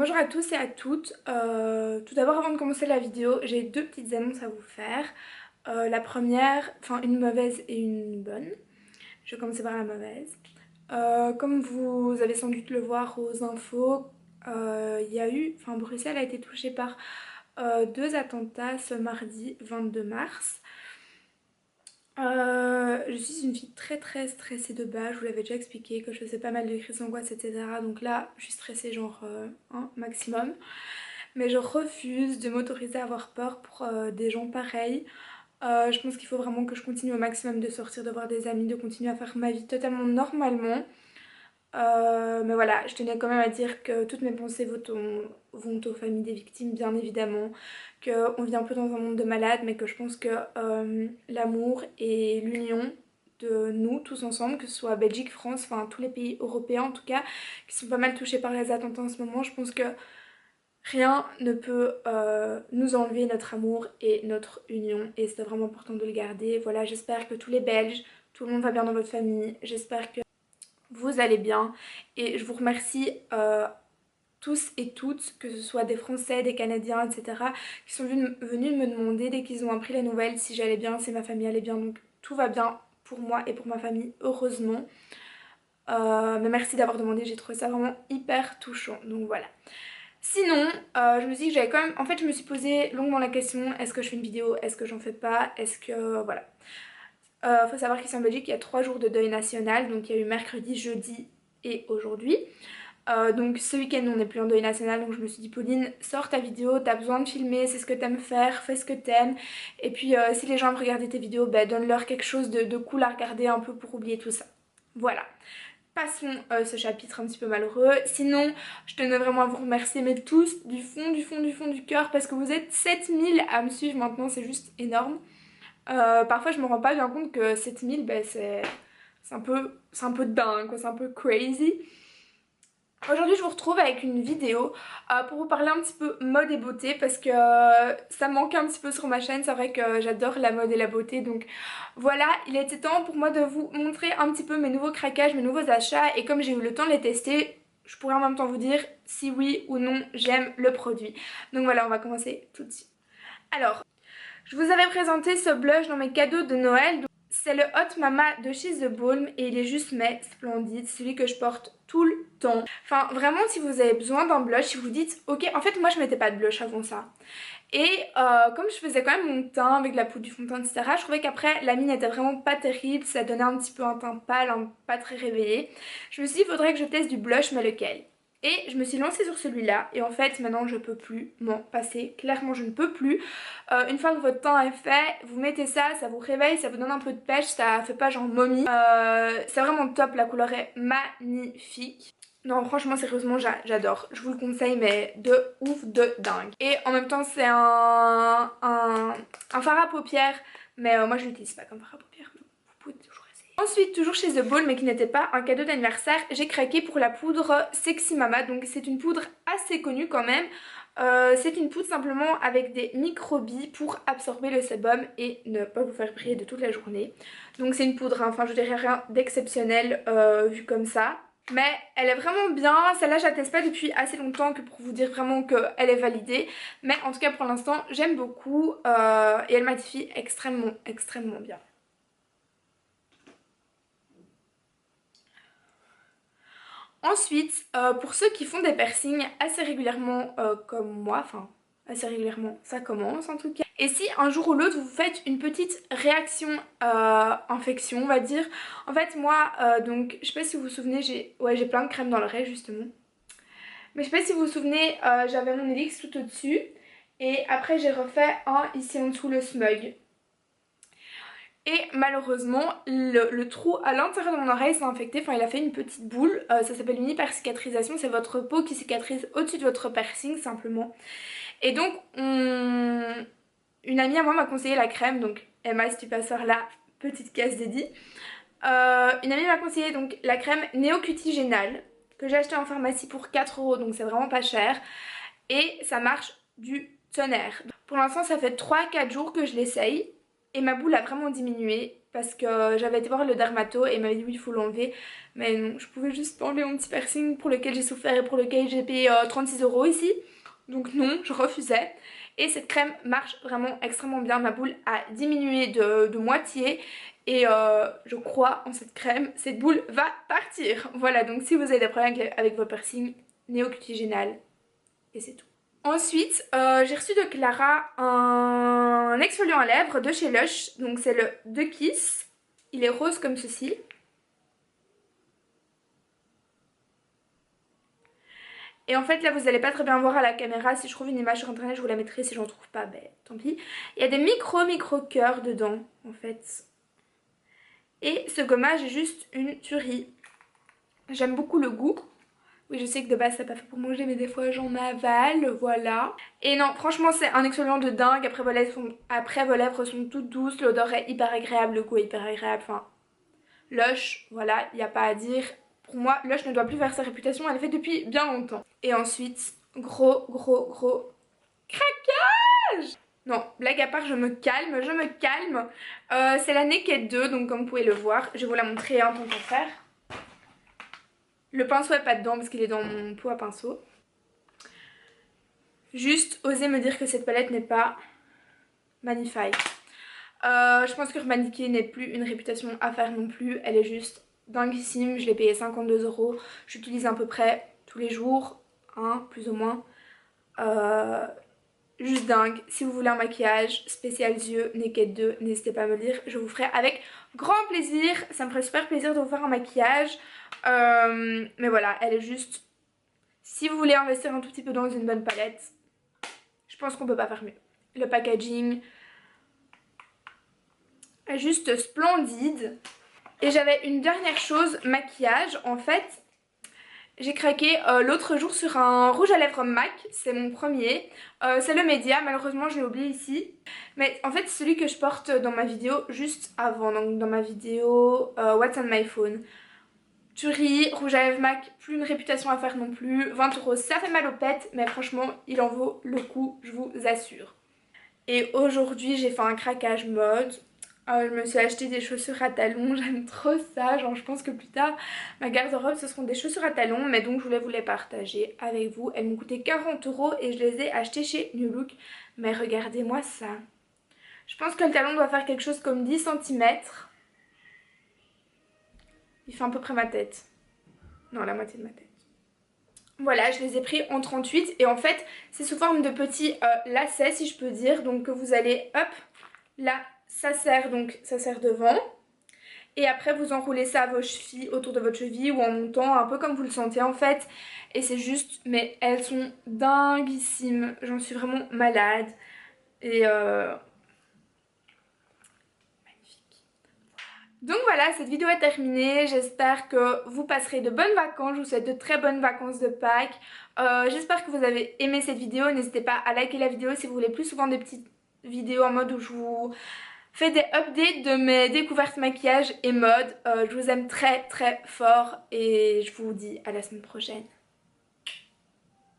bonjour à tous et à toutes. Tout d'abord, avant de commencer la vidéo, j'ai deux petites annonces à vous faire. La première, enfin une mauvaise et une bonne. Je vais commencer par la mauvaise. Comme vous avez sans doute le voir aux infos, il y a eu, enfin Bruxelles a été touchée par deux attentats ce mardi 22 mars. Je suis une fille très stressée de base, je vous l'avais déjà expliqué que je faisais pas mal de crises d'angoisse etc. Donc là je suis stressée genre un maximum. Mais je refuse de m'autoriser à avoir peur pour des gens pareils. Je pense qu'il faut vraiment que je continue au maximum de sortir, de voir des amis, de continuer à faire ma vie totalement normalement. Mais voilà, je tenais quand même à dire que toutes mes pensées vont aux familles des victimes, bien évidemment. Qu'on vit un peu dans un monde de malades, mais que je pense que l'amour et l'union de nous tous ensemble, que ce soit Belgique, France, enfin tous les pays européens en tout cas, qui sont pas mal touchés par les attentats en ce moment, je pense que rien ne peut nous enlever notre amour et notre union. Et c'est vraiment important de le garder. Voilà, j'espère que tous les Belges, tout le monde va bien dans votre famille. J'espère que vous allez bien et je vous remercie tous et toutes, que ce soit des Français, des Canadiens, etc. qui sont venus me demander dès qu'ils ont appris les nouvelles si j'allais bien, si ma famille allait bien, donc tout va bien pour moi et pour ma famille, heureusement. Mais merci d'avoir demandé, j'ai trouvé ça vraiment hyper touchant, donc voilà. Sinon, je me suis dit que j'avais quand même... En fait, je me suis posé longuement la question, est-ce que je fais une vidéo, est-ce que j'en fais pas, est-ce que... Voilà. Faut savoir qu'ici en Belgique, il y a 3 jours de deuil national, donc il y a eu mercredi, jeudi et aujourd'hui. Donc ce week-end on n'est plus en deuil national, donc je me suis dit Pauline, sors ta vidéo, t'as besoin de filmer, c'est ce que t'aimes faire, fais ce que t'aimes. Et puis si les gens aiment regarder tes vidéos, bah, donne-leur quelque chose de cool à regarder un peu pour oublier tout ça. Voilà. Passons ce chapitre un petit peu malheureux. Sinon, je tenais vraiment à vous remercier, mais tous, du cœur, parce que vous êtes 7000 à me suivre maintenant, c'est juste énorme. Parfois, je me rends pas bien compte que 7000, bah, c'est un peu dingue, quoi, c'est un peu crazy. Aujourd'hui je vous retrouve avec une vidéo pour vous parler un petit peu mode et beauté parce que ça me manquait un petit peu sur ma chaîne, c'est vrai que j'adore la mode et la beauté, donc voilà, il était temps pour moi de vous montrer un petit peu mes nouveaux craquages, mes nouveaux achats, et comme j'ai eu le temps de les tester, je pourrais en même temps vous dire si oui ou non j'aime le produit. Donc voilà, on va commencer tout de suite. Alors, je vous avais présenté ce blush dans mes cadeaux de Noël. C'est le Hot Mama de chez The Balm et il est juste mais splendide, celui que je porte tout le temps. Enfin vraiment, si vous avez besoin d'un blush, si vous dites ok, en fait moi je mettais pas de blush avant ça. Et comme je faisais quand même mon teint avec la poudre du fond de teint etc, je trouvais qu'après la mine était vraiment pas terrible, ça donnait un petit peu un teint pâle, pas très réveillé. Je me suis dit il faudrait que je teste du blush, mais lequel? Et je me suis lancée sur celui-là et en fait maintenant je peux plus m'en passer, clairement je ne peux plus. Une fois que votre teint est fait, vous mettez ça, ça vous réveille, ça vous donne un peu de pêche, ça fait pas genre momie. C'est vraiment top, la couleur est magnifique. Non franchement sérieusement j'adore, je vous le conseille mais de ouf, de dingue. Et en même temps c'est un fard à paupières, mais moi je l'utilise pas comme fard à paupières, mais vous pouvez toujours essayer. Ensuite, toujours chez The Balm mais qui n'était pas un cadeau d'anniversaire, j'ai craqué pour la poudre Sexy Mama. Donc c'est une poudre assez connue quand même. C'est une poudre simplement avec des microbilles pour absorber le sébum et ne pas vous faire briller de toute la journée. Donc c'est une poudre, hein, enfin je dirais rien d'exceptionnel vu comme ça. Mais elle est vraiment bien, celle-là je la teste pas depuis assez longtemps que pour vous dire vraiment qu'elle est validée. Mais en tout cas pour l'instant j'aime beaucoup et elle matifie extrêmement bien. Ensuite, pour ceux qui font des piercings assez régulièrement comme moi, enfin assez régulièrement, ça commence en tout cas. Et si un jour ou l'autre vous faites une petite réaction infection on va dire. En fait moi, donc je sais pas si vous vous souvenez, j'ai plein de crèmes dans l'oreille justement. Mais je sais pas si vous vous souvenez, j'avais mon Helix tout au-dessus. Et après j'ai refait un ici en dessous, le smug. Et malheureusement, le trou à l'intérieur de mon oreille s'est infecté, enfin il a fait une petite boule, ça s'appelle une hypercicatrisation, c'est votre peau qui cicatrise au-dessus de votre piercing simplement. Et donc une amie à moi m'a conseillé la crème, donc Emma si tu passes par là, petite case dédiée. Une amie m'a conseillé donc la crème Néocutigénale que j'ai acheté en pharmacie pour 4 €, donc c'est vraiment pas cher. Et ça marche du tonnerre. Pour l'instant ça fait 3-4 jours que je l'essaye. Et ma boule a vraiment diminué parce que j'avais été voir le dermato et il m'avait dit oui il faut l'enlever, mais non, je pouvais juste pas enlever mon petit piercing pour lequel j'ai souffert et pour lequel j'ai payé 36 € ici, donc non, je refusais. Et cette crème marche vraiment extrêmement bien, ma boule a diminué de moitié et je crois en cette crème, cette boule va partir. Voilà, donc si vous avez des problèmes avec vos piercings, Néocutégénal et c'est tout. Ensuite, j'ai reçu de Clara un exfoliant à lèvres de chez Lush, donc c'est le De Kiss, il est rose comme ceci. Et en fait là vous allez pas très bien voir à la caméra, si je trouve une image sur internet je vous la mettrai, si j'en trouve pas ben tant pis. Il y a des micro cœurs dedans en fait. Et ce gommage est juste une tuerie. J'aime beaucoup le goût. Oui je sais que de base c'est pas fait pour manger mais des fois j'en avale, voilà. Et non franchement c'est un exfoliant de dingue, après vos lèvres sont toutes douces, l'odeur est hyper agréable, le goût est hyper agréable, enfin... Lush, voilà, il n'y a pas à dire. Pour moi, Lush ne doit plus faire sa réputation, elle est faite depuis bien longtemps. Et ensuite, gros craquage. Non, blague à part, je me calme, c'est la Naked 2, donc comme vous pouvez le voir, je vais vous la montrer tant qu'à faire. Le pinceau est pas dedans parce qu'il est dans mon pot à pinceau. Juste, osez me dire que cette palette n'est pas magnifique. Je pense que Urban n'est plus une réputation à faire non plus, elle est juste dinguissime, je l'ai payé 52 €, j'utilise à peu près tous les jours, hein, plus ou moins. Juste dingue, si vous voulez un maquillage spécial yeux, Naked 2, n'hésitez pas à me le dire, je vous ferai avec grand plaisir, ça me ferait super plaisir de vous faire un maquillage. Mais voilà, elle est juste, si vous voulez investir un tout petit peu dans une bonne palette, je pense qu'on peut pas faire mieux. Le packaging est juste splendide. Et j'avais une dernière chose, maquillage, en fait j'ai craqué l'autre jour sur un rouge à lèvres MAC, c'est mon premier, c'est le Média, malheureusement je l'ai oublié ici, mais en fait c'est celui que je porte dans ma vidéo juste avant, donc dans ma vidéo What's on my phone. Tuerie, rouge à lèvres MAC, plus une réputation à faire non plus, 20 €, ça fait mal aux pètes, mais franchement il en vaut le coup, je vous assure. Et aujourd'hui j'ai fait un craquage mode. Je me suis acheté des chaussures à talons, j'aime trop ça, genre je pense que plus tard ma garde-robe ce seront des chaussures à talons, mais donc je voulais vous les partager avec vous. Elles m'ont coûté 40 € et je les ai achetées chez New Look, mais regardez-moi ça. Je pense que le talon doit faire quelque chose comme 10 cm. Il fait à peu près ma tête. Non, la moitié de ma tête. Voilà, je les ai pris en 38 et en fait c'est sous forme de petits lacets si je peux dire, donc que vous allez hop là. Ça sert devant et après vous enroulez ça à vos chevilles, autour de votre cheville ou en montant un peu comme vous le sentez en fait, et c'est juste, mais elles sont dinguissimes, j'en suis vraiment malade et magnifique. Donc voilà, cette vidéo est terminée, j'espère que vous passerez de bonnes vacances, je vous souhaite de très bonnes vacances de Pâques. J'espère que vous avez aimé cette vidéo, n'hésitez pas à liker la vidéo si vous voulez plus souvent des petites vidéos en mode où je vous fais des updates de mes découvertes maquillage et mode. Je vous aime très fort et je vous dis à la semaine prochaine.